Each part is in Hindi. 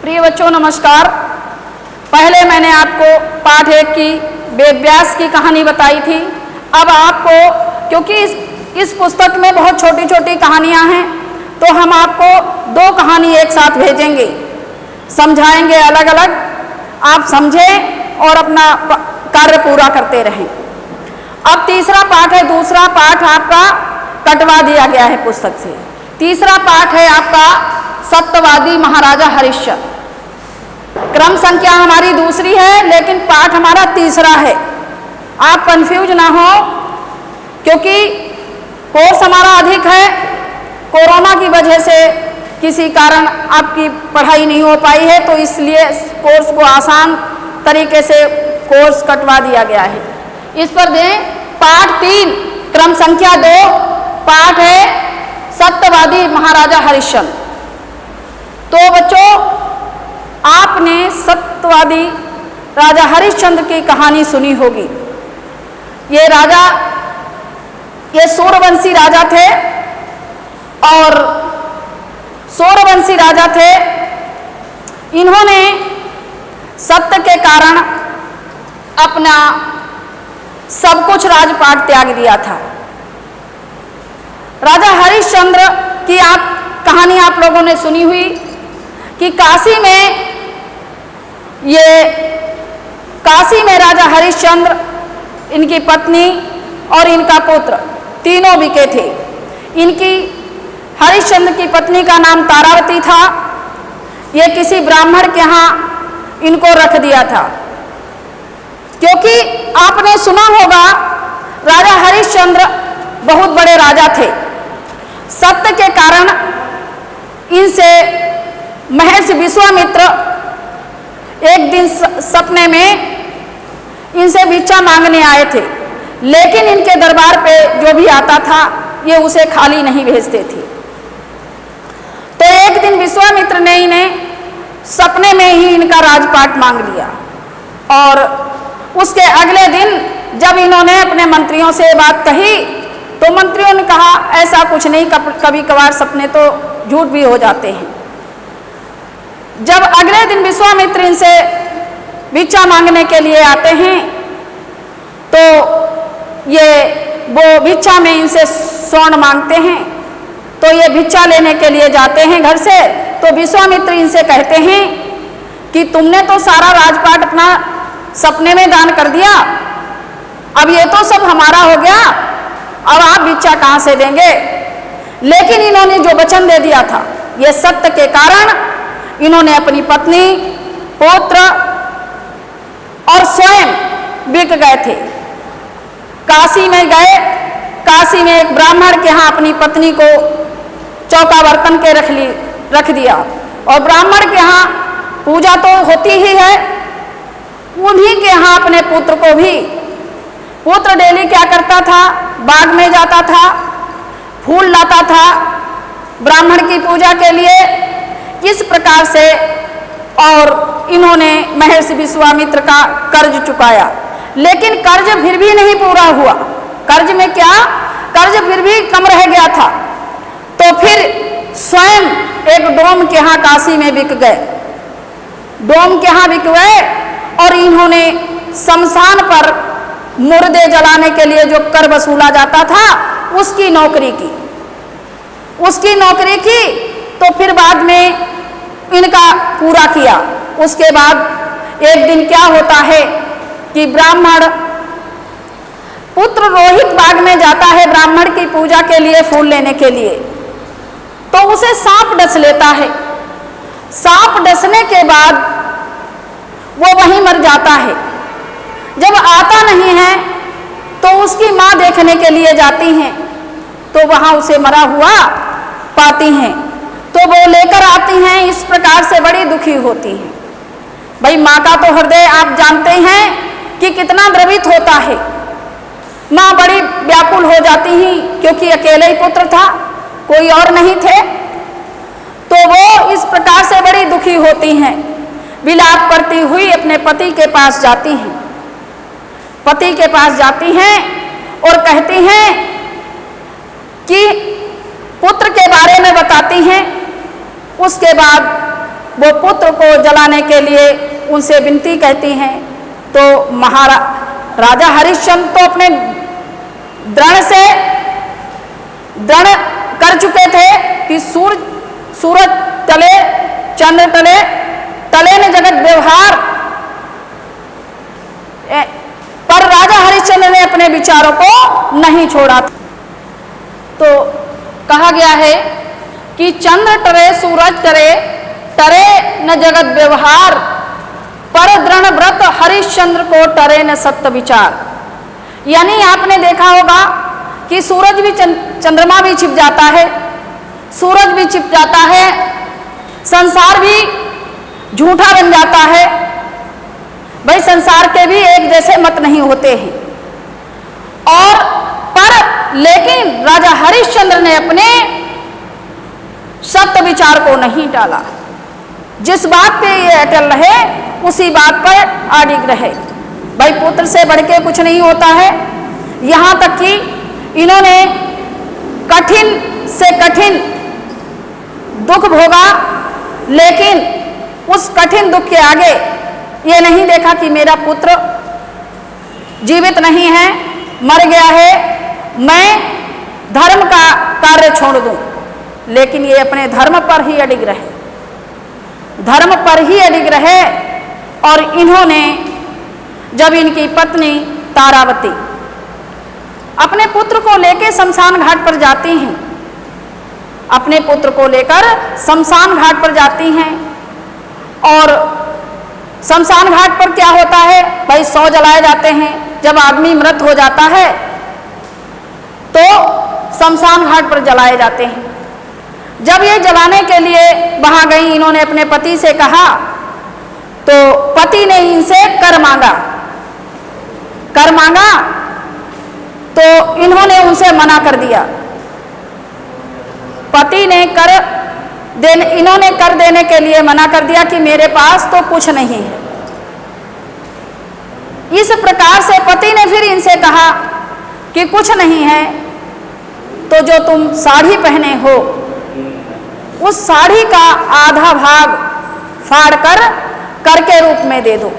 प्रिय बच्चों नमस्कार। पहले मैंने आपको पाठ 1 की वेदव्यास की कहानी बताई थी। अब आपको, क्योंकि इस पुस्तक में बहुत छोटी छोटी कहानियां हैं, तो हम आपको 2 कहानी एक साथ भेजेंगे, समझाएंगे अलग अलग, आप समझें और अपना कार्य पूरा करते रहें। अब तीसरा पाठ है, दूसरा पाठ आपका कटवा दिया गया है पुस्तक से। तीसरा पाठ है आपका सत्यवादी महाराजा हरिश्चंद्र। क्रम संख्या हमारी दूसरी है, लेकिन पाठ हमारा तीसरा है। आप कंफ्यूज ना हो, क्योंकि कोर्स हमारा अधिक है। कोरोना की वजह से किसी कारण आपकी पढ़ाई नहीं हो पाई है, तो इसलिए कोर्स को आसान तरीके से कोर्स कटवा दिया गया है। इस पर दें पाठ 3 क्रम संख्या 2, पाठ है सत्यवादी महाराजा हरिश्चंद्र। तो बच्चों, आपने सत्यवादी राजा हरिश्चंद्र की कहानी सुनी होगी। ये सूर्यवंशी राजा थे, और सूर्यवंशी राजा थे, इन्होंने सत्य के कारण अपना सब कुछ राजपाट त्याग दिया था। राजा हरिश्चंद्र की कहानी आप लोगों ने सुनी हुई कि काशी में राजा हरिश्चंद्र, इनकी पत्नी और इनका पुत्र तीनों बिके थे। इनकी हरिश्चंद्र की पत्नी का नाम तारावती था। ये किसी ब्राह्मण के यहाँ इनको रख दिया था, क्योंकि आपने सुना होगा राजा हरिश्चंद्र बहुत बड़े राजा थे। सत्य के कारण इनसे महर्षि विश्वामित्र एक दिन सपने में इनसे भिक्षा मांगने आए थे, लेकिन इनके दरबार पे जो भी आता था ये उसे खाली नहीं भेजते थे। तो एक दिन विश्वामित्र ने इन्हें सपने में ही इनका राजपाट मांग लिया, और उसके अगले दिन जब इन्होंने अपने मंत्रियों से बात कही, तो मंत्रियों ने कहा ऐसा कुछ नहीं, कभी कभार सपने तो झूठ भी हो जाते हैं। जब अगले दिन विश्वामित्र इनसे भिक्षा मांगने के लिए आते हैं, तो वो भिक्षा में इनसे स्वर्ण मांगते हैं। तो ये भिक्षा लेने के लिए जाते हैं घर से, तो विश्वामित्र इनसे कहते हैं कि तुमने तो सारा राजपाट अपना सपने में दान कर दिया, अब ये तो सब हमारा हो गया, अब आप भिक्षा कहाँ से देंगे। लेकिन इन्होंने जो वचन दे दिया था, ये सत्य के कारण इन्होंने अपनी पत्नी, पुत्र और स्वयं बिक गए थे। काशी में गए, काशी में एक ब्राह्मण के यहाँ अपनी पत्नी को चौका बर्तन के रख दिया, और ब्राह्मण के यहाँ पूजा तो होती ही है, उन्हीं के यहाँ अपने पुत्र को भी। पुत्र डेली क्या करता था, बाग में जाता था, फूल लाता था ब्राह्मण की पूजा के लिए। इस प्रकार से और इन्होंने महर्षि विश्वामित्र का कर्ज चुकाया, लेकिन कर्ज फिर भी नहीं पूरा हुआ। कर्ज में क्या, कर्ज फिर भी कम रह गया था। तो फिर स्वयं एक डोम के यहाँ काशी में बिक गए। डोम के यहाँ बिक गए, और इन्होंने शमशान पर मुर्दे जलाने के लिए जो कर वसूला जाता था, उसकी नौकरी की। तो फिर बाद में इनका पूरा किया। उसके बाद एक दिन क्या होता है कि ब्राह्मण पुत्र रोहित बाग में जाता है ब्राह्मण की पूजा के लिए, फूल लेने के लिए, तो उसे सांप डस लेता है। सांप डसने के बाद वो वहीं मर जाता है। जब आता नहीं है तो उसकी माँ देखने के लिए जाती हैं, तो वहाँ उसे मरा हुआ पाती हैं, तो वो लेकर आती हैं। इस प्रकार से बड़ी दुखी होती हैं। भाई, माँ का तो हृदय आप जानते हैं कि कितना द्रवित होता है। माँ बड़ी व्याकुल हो जाती ही, क्योंकि अकेले ही पुत्र था, कोई और नहीं थे। तो वो इस प्रकार से बड़ी दुखी होती हैं, विलाप करती हुई अपने पति के पास जाती हैं। पति के पास जाती हैं और कहती हैं कि पुत्र के बारे में बताती हैं। उसके बाद वो पुत्र को जलाने के लिए उनसे विनती कहती हैं, तो राजा हरिश्चंद्र तो अपने दृढ़ कर चुके थे कि सूरज तले चंद्र तले तले न जगत व्यवहार, पर राजा हरिश्चंद्र ने अपने विचारों को नहीं छोड़ा। तो कहा गया है कि चंद्र टरे सूरज टरे टरे न जगत व्यवहार, पर दृढ़ व्रत हरिश्चंद्र को टरे न सत्य विचार। यानी आपने देखा होगा कि सूरज भी चंद्रमा भी छिप जाता है, सूरज भी छिप जाता है, संसार भी झूठा बन जाता है। भाई संसार के भी एक जैसे मत नहीं होते हैं। लेकिन राजा हरिश्चंद्र ने अपने सत्य विचार को नहीं टाला, जिस बात पे ये अटल रहे उसी बात पर अडिग रहे। भाई पुत्र से बढ़ के कुछ नहीं होता है। यहाँ तक कि इन्होंने कठिन से कठिन दुख भोगा, लेकिन उस कठिन दुख के आगे ये नहीं देखा कि मेरा पुत्र जीवित नहीं है, मर गया है, मैं धर्म का कार्य छोड़ दूं। लेकिन ये अपने धर्म पर ही अडिग रहे, धर्म पर ही अडिग रहे। और इन्होंने जब इनकी पत्नी तारावती अपने पुत्र को लेकर शमशान घाट पर जाती हैं, अपने पुत्र को लेकर शमशान घाट पर जाती हैं, और शमशान घाट पर क्या होता है, भाई 100 जलाए जाते हैं। जब आदमी मृत हो जाता है तो शमशान घाट पर जलाए जाते हैं। जब ये जलाने के लिए वहां गई, इन्होंने अपने पति से कहा, तो पति ने इनसे कर मांगा, तो इन्होंने उनसे मना कर दिया। पति ने इन्होंने कर देने के लिए मना कर दिया कि मेरे पास तो कुछ नहीं है। इस प्रकार से पति ने फिर इनसे कहा कि कुछ नहीं है तो जो तुम साड़ी पहने हो उस साड़ी का आधा भाग फाड़ कर के रूप में दे दो।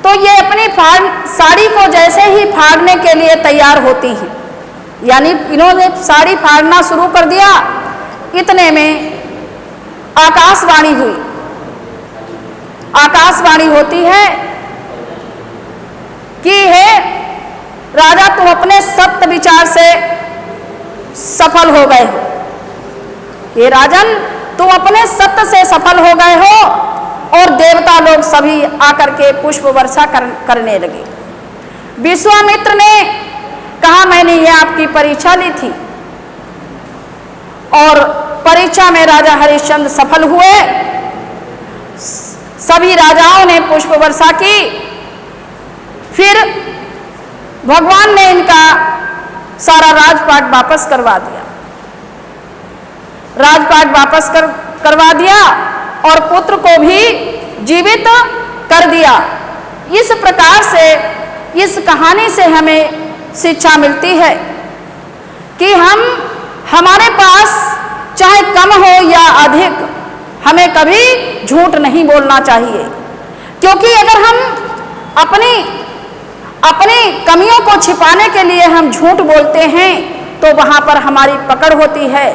तो ये अपनी साड़ी को जैसे ही फाड़ने के लिए तैयार होती हैं, यानी इन्होंने साड़ी फाड़ना शुरू कर दिया, इतने में आकाशवाणी हुई। आकाशवाणी होती है कि हे राजा, तुम अपने सत्य विचार से सफल हो गए हो। ये राजन, तुम अपने सत्य से सफल हो गए हो। और देवता लोग सभी आकर के पुष्प वर्षा करने लगे। विश्वामित्र ने कहा, मैंने ये आपकी परीक्षा ली थी, और परीक्षा में राजा हरिश्चंद्र सफल हुए। सभी राजाओं ने पुष्प वर्षा की। फिर भगवान ने इनका सारा राजपाट वापस करवा दिया, राजपाट वापस करवा दिया और पुत्र को भी जीवित कर दिया। इस प्रकार से इस कहानी से हमें शिक्षा मिलती है कि हमारे पास चाहे कम हो या अधिक, हमें कभी झूठ नहीं बोलना चाहिए। क्योंकि अगर हम अपनी कमियों को छिपाने के लिए हम झूठ बोलते हैं तो वहाँ पर हमारी पकड़ होती है,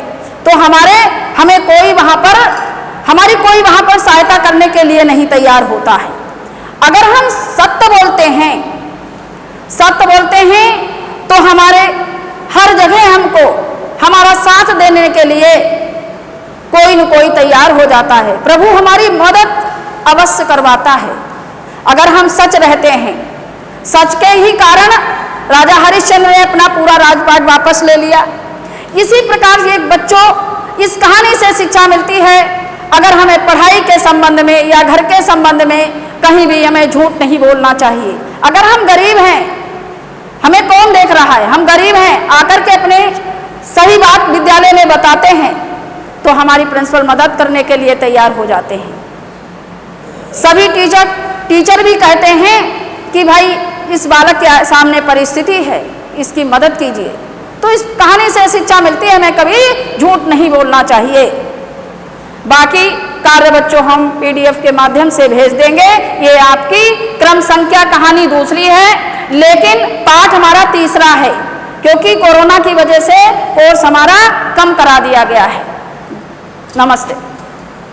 तो हमारी कोई वहाँ पर सहायता करने के लिए नहीं तैयार होता है। अगर हम सत्य बोलते हैं तो हमारे हर जगह हमको हमारा साथ देने के लिए कोई न कोई तैयार हो जाता है। प्रभु हमारी मदद अवश्य करवाता है अगर हम सच रहते हैं। सच के ही कारण राजा हरिश्चंद्र ने अपना पूरा राजपाट वापस ले लिया। इसी प्रकार ये बच्चों, इस कहानी से शिक्षा मिलती है, अगर हमें पढ़ाई के संबंध में या घर के संबंध में कहीं भी हमें झूठ नहीं बोलना चाहिए। अगर हम गरीब हैं, हमें कौन देख रहा है, हम गरीब हैं, आकर के अपने सही बात विद्यालय में बताते हैं तो हमारी प्रिंसिपल मदद करने के लिए तैयार हो जाते हैं। सभी टीचर भी कहते हैं कि भाई इस बालक के सामने परिस्थिति है, इसकी मदद कीजिए। तो इस कहानी से शिक्षा मिलती है, हमें कभी झूठ नहीं बोलना चाहिए। बाकी कार्य बच्चों हम PDF के माध्यम से भेज देंगे। ये आपकी क्रम संख्या कहानी दूसरी है, लेकिन पाठ हमारा तीसरा है, क्योंकि कोरोना की वजह से कोर्स हमारा कम करा दिया गया है। नमस्ते।